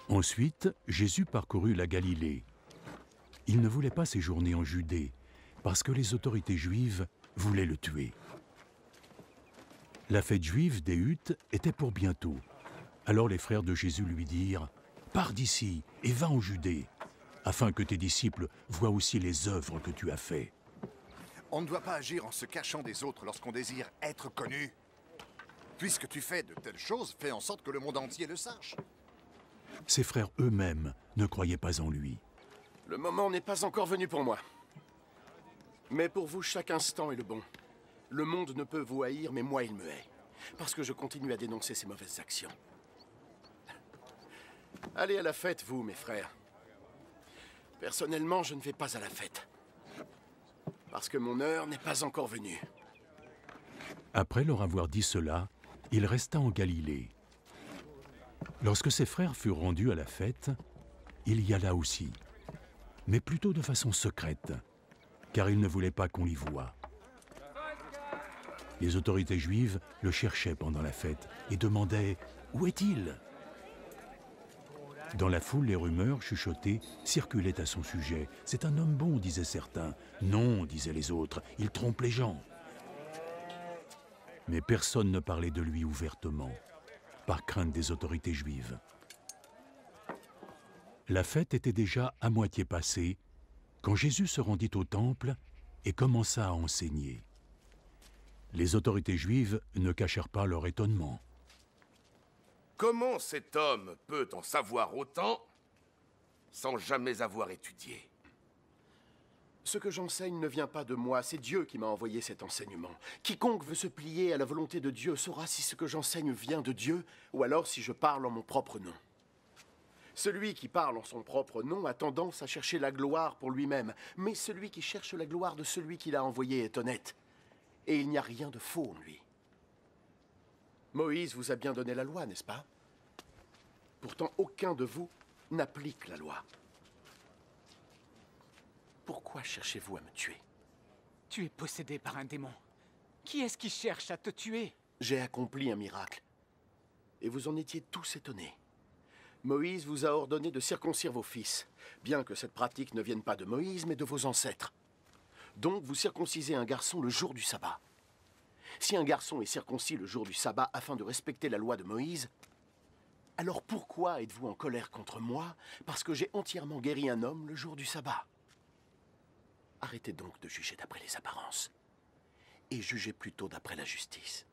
Ensuite, Jésus parcourut la Galilée. Il ne voulait pas séjourner en Judée, parce que les autorités juives voulaient le tuer. La fête juive des Huttes était pour bientôt. Alors les frères de Jésus lui dirent « Pars d'ici et va en Judée, afin que tes disciples voient aussi les œuvres que tu as faites. » On ne doit pas agir en se cachant des autres lorsqu'on désire être connu. Puisque tu fais de telles choses, fais en sorte que le monde entier le sache. Ses frères eux-mêmes ne croyaient pas en lui. Le moment n'est pas encore venu pour moi. Mais pour vous, chaque instant est le bon. Le monde ne peut vous haïr, mais moi, il me hait. Parce que je continue à dénoncer ses mauvaises actions. Allez à la fête, vous, mes frères. Personnellement, je ne vais pas à la fête. Parce que mon heure n'est pas encore venue. Après leur avoir dit cela, il resta en Galilée. Lorsque ses frères furent rendus à la fête, il y alla aussi, mais plutôt de façon secrète, car il ne voulait pas qu'on l'y voie. Les autorités juives le cherchaient pendant la fête et demandaient « Où est-il » Dans la foule, les rumeurs chuchotées circulaient à son sujet. « C'est un homme bon », disaient certains. « Non », disaient les autres, « il trompe les gens ». Mais personne ne parlait de lui ouvertement, par crainte des autorités juives. La fête était déjà à moitié passée quand Jésus se rendit au temple et commença à enseigner. Les autorités juives ne cachèrent pas leur étonnement. Comment cet homme peut en savoir autant sans jamais avoir étudié? Ce que j'enseigne ne vient pas de moi, c'est Dieu qui m'a envoyé cet enseignement. Quiconque veut se plier à la volonté de Dieu saura si ce que j'enseigne vient de Dieu, ou alors si je parle en mon propre nom. Celui qui parle en son propre nom a tendance à chercher la gloire pour lui-même, mais celui qui cherche la gloire de celui qui l'a envoyé est honnête, et il n'y a rien de faux en lui. Moïse vous a bien donné la loi, n'est-ce pas? Pourtant, aucun de vous n'applique la loi. Pourquoi cherchez-vous à me tuer? Tu es possédé par un démon. Qui est-ce qui cherche à te tuer? J'ai accompli un miracle. Et vous en étiez tous étonnés. Moïse vous a ordonné de circoncire vos fils, bien que cette pratique ne vienne pas de Moïse, mais de vos ancêtres. Donc vous circoncisez un garçon le jour du sabbat. Si un garçon est circoncis le jour du sabbat afin de respecter la loi de Moïse, alors pourquoi êtes-vous en colère contre moi parce que j'ai entièrement guéri un homme le jour du sabbat? Arrêtez donc de juger d'après les apparences, et jugez plutôt d'après la justice.